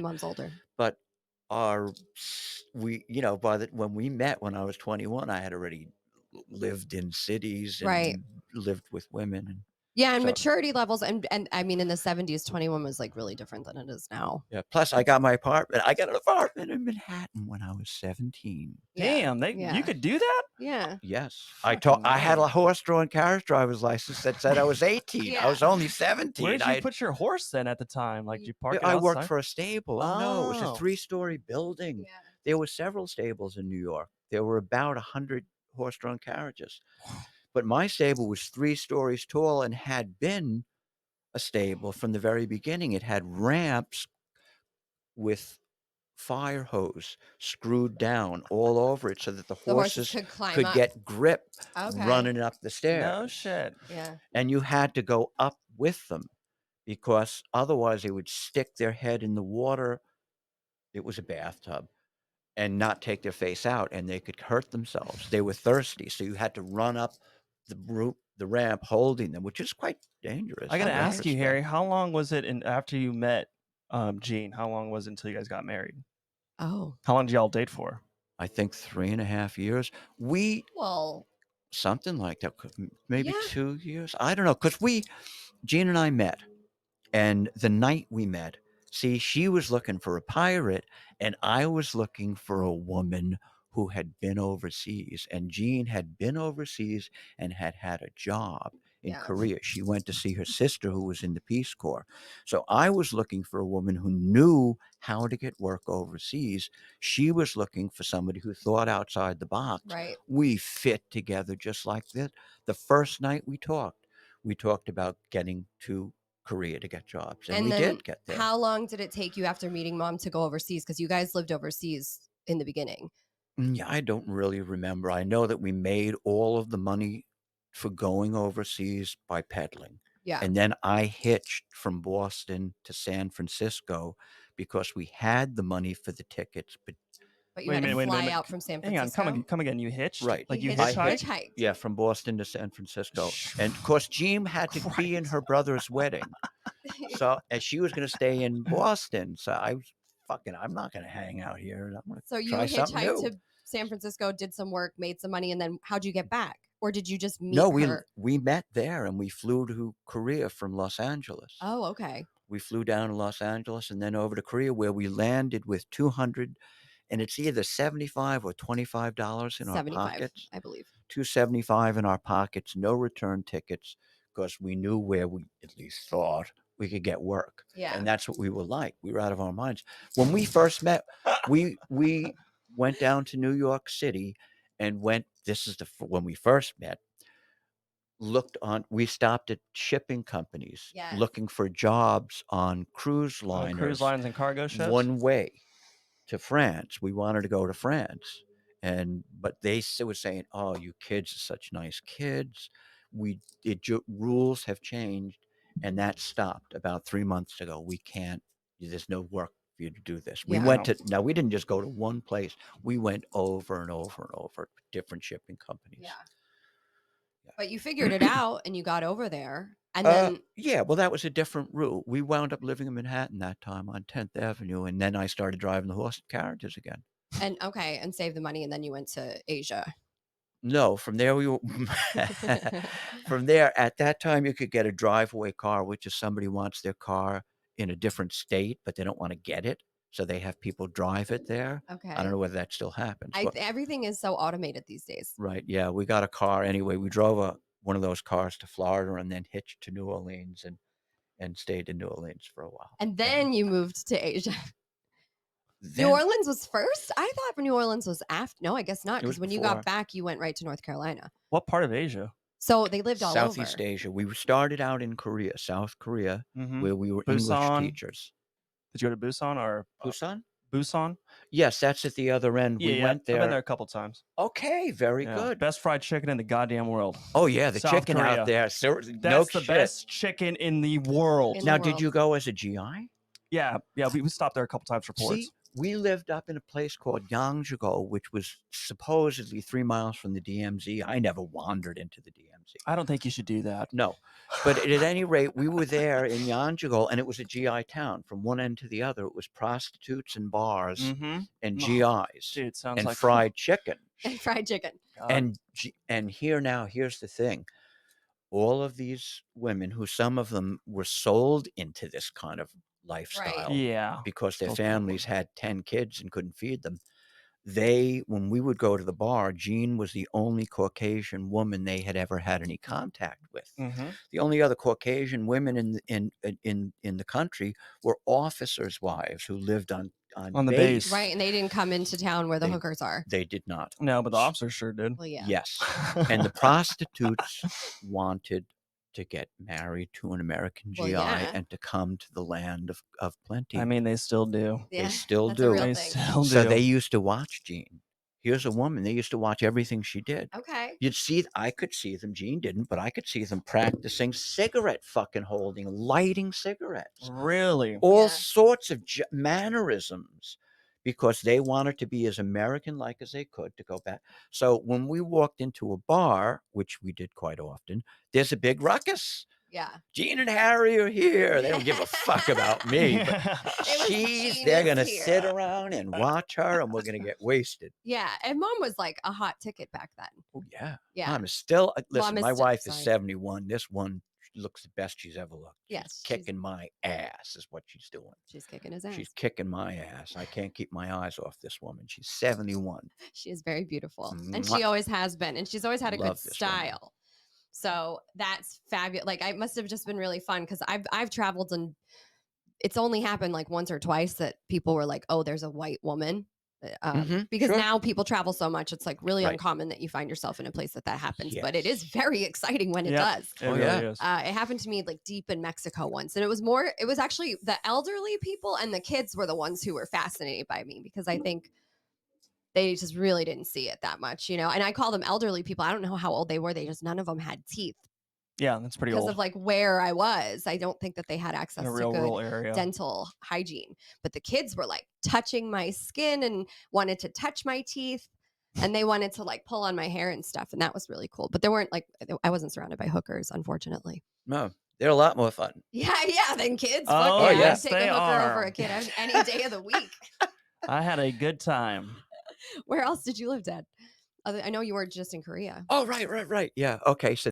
My mom's older. But our we when we met when I was 21, I had already lived in cities Right. and lived with women, and Yeah, and so maturity levels and I mean in the 70s, 21 was like really different than it is now. yeah. Plus, I got my apartment. I got an apartment in Manhattan when I was 17. Yeah. Damn, you Yeah. could do that? Yeah. Yes, Fucking I had A. a horse-drawn carriage driver's license that said I was 18. I Yeah. was only Where 17. did you put your horse then at the time? Like, did you park it I worked outside? for a stable. Oh no, it was a Oh. 3-story building. Yeah. There were several stables in New York. There were about 100 horse-drawn carriages. But my stable was 3 stories tall and had been a stable from the very beginning. It had ramps with fire hose screwed down all over it so that the The horses horses could climb could up. get grip Okay. running up the No stairs. shit. Yeah. And you had to go up with them because otherwise they would stick their head in the water. It was a bathtub. And not take their face out, and they could hurt themselves. They were thirsty, so you had to run up the ramp holding them, which is quite dangerous I gotta in ask you, retrospect. Harry, how long was it after you met Jean? How long was it until you guys got married? Oh. How long did y'all date for? I think 3.5 years. Well, Something like that, maybe yeah. 2 years. I don't know, because Jean and I met, and the night we met, see, she was looking for a pirate, and I was looking for a woman who had been overseas. And Jean had been overseas and had had a job in Yeah. Korea. She went to see her sister who was in the Peace Corps. So I was looking for a woman who knew how to get work overseas. She was looking for somebody who thought outside the box. Right. We fit together just like that. The first night we talked about getting to Korea to get jobs, and we then did get there. how long did it take you after meeting mom to go overseas? Because you guys lived overseas in the beginning. Yeah, I don't really remember. I know that we made all of the money for going overseas by peddling. Yeah. And then I hitched from Boston to San Francisco because we had the money for the tickets, but But you Wait a had to minute, wait a fly minute. out from San Hang on, Francisco. come again. You hitched? right. Like you I hitchhiked? hitchhiked. Yeah, from Boston to San Francisco. And of course, Jean had to be in Christ. her brother's wedding. So, and she was going to stay in Boston. So I was I'm not going to hang out here. I'm going So to you try something hitchhiked new. to San Francisco, did some work, made some money, and then how'd you get back? Or did you just meet No, her? we met there and we flew to Korea from Los Angeles. Oh, okay. We flew down to Los Angeles and then over to Korea, where we landed with 200, and it's either $75 or $25 in our 75, pockets. I believe. $275 in our pockets, no return tickets, because we knew where we at least thought we could get work. Yeah. And that's what we were like. We were out of our minds. When we first met, we went down to New York City and when we first met, we stopped at shipping companies Yes. looking for jobs on cruise On liners cruise lines and cargo ships? one way to France. We wanted to go to France. But they were saying, "Oh, you kids are such nice kids. Rules have changed," and that stopped about 3 months ago. We can't. There's no work for you to do this. We Yeah. went to now. We didn't just go to one place. We went over and over and over different shipping companies. Yeah. But you figured it out and you got over there. And then Yeah, well, that was a different route. We wound up living in Manhattan that time on 10th Avenue, and then I started driving the horse and carriages again. and saved the money, and then you went to Asia. No, from there from there, at that time, you could get a driveway car, which is somebody wants their car in a different state, but they don't want to get it, so they have people drive it there. Okay. I don't know whether that still happens. Everything is so automated these days. Right, yeah, we got a car anyway. We drove one of those cars to Florida and then hitched to New Orleans and stayed in New Orleans for a while. And then you moved to Asia. Then, New Orleans was first? I thought New Orleans was after. No, I guess not. It was Because when you before. got back, you went right to North Carolina. What part of Asia? So they lived all Southeast over. Asia. We started out in Korea, South Korea, where we were English Busan. teachers. Did you go to Busan or Busan? Busan? Yes, that's at the other end. Yeah, We went there. I've been there a couple times. Okay, very Yeah. good. Best fried chicken in the goddamn world. Oh yeah, the South chicken Korea. out there. That's no the shit. best chicken in the world. In Now, the did world. you go as a GI? Yeah, we stopped there a couple times for ports. See, we lived up in a place called Yangjigo, which was supposedly 3 miles from the DMZ. I never wandered into the DMZ. fancy. I don't think you should do that. No. But at any rate, we were there in Yanjigo, and it was a GI town. From one end to the other, it was prostitutes and bars Mm-hmm. and Oh, GIs dude, sounds and like fried chicken. And fried chicken. God. And here's the thing. All of these women, who some of them were sold into this kind of lifestyle Yeah. because their Still families had 10 kids and couldn't feed them. When we would go to the bar, Jean was the only Caucasian woman they had ever had any contact with. Mm-hmm. The only other Caucasian women in the country were officers' wives who lived on the base. base. Right. And they didn't come into town where the They- hookers are. They did not. No, but the officer sure did. Well, yeah. Yes. And the prostitutes wanted to get married to an American GI Well, yeah. and to come to the land of plenty. I mean, they still do. Yeah, They still that's do. a real They thing. still So do. they used to watch Jean. Here's a woman. They used to watch everything she did. Okay. I could see them. Jean didn't, but I could see them practicing cigarette fucking holding, lighting cigarettes, Really? all Yeah. sorts of mannerisms, because they wanted to be as American-like as they could to go back. So when we walked into a bar, which we did quite often, there's a big ruckus. Yeah. Jean and Harry are here. They don't give a fuck about me, but Jean they're is gonna here. sit around and watch her, and we're gonna get wasted. Yeah. And mom was like a hot ticket back then. Oh yeah, Yeah. Mom is still. Listen, Mom is my still- wife is sorry. 71. This one looks the best she's ever looked. Yes, She's she's- kicking my ass is what she's doing. She's kicking his ass. She's kicking my ass. I can't keep my eyes off this woman. She's 71. She is very beautiful. And Mwah. she always has been. And she's always had a Love good this woman. style. So that's fabulous. Like, I must have just been really fun because I've traveled, and it's only happened like once or twice that people were like, oh, there's a white woman. Because sure. now people travel so much, it's like really Right. uncommon that you find yourself in a place that happens. But it is Yes. very exciting when it Yep. does. It Oh, really yeah. is. It happened to me like deep in Mexico once. And it was actually the elderly people and the kids were the ones who were fascinated by me, because I think they just really didn't see it that much, and I call them elderly people. I don't know how old they were. None of them had teeth Yeah, that's pretty because old. of like where I was. I don't think that they had access In a to real good rural area. dental hygiene. But the kids were like touching my skin and wanted to touch my teeth. And they wanted to like pull on my hair and stuff. And that was really cool. But I wasn't surrounded by hookers, unfortunately. No, they're a lot more fun. Yeah, than kids. Oh, Fuck yeah. yes, I'd take they a hooker over are. a kid any day of the week. I had a good time. Where else did you live, Dad? I know you were just in Korea. Oh, right. Yeah. Okay. So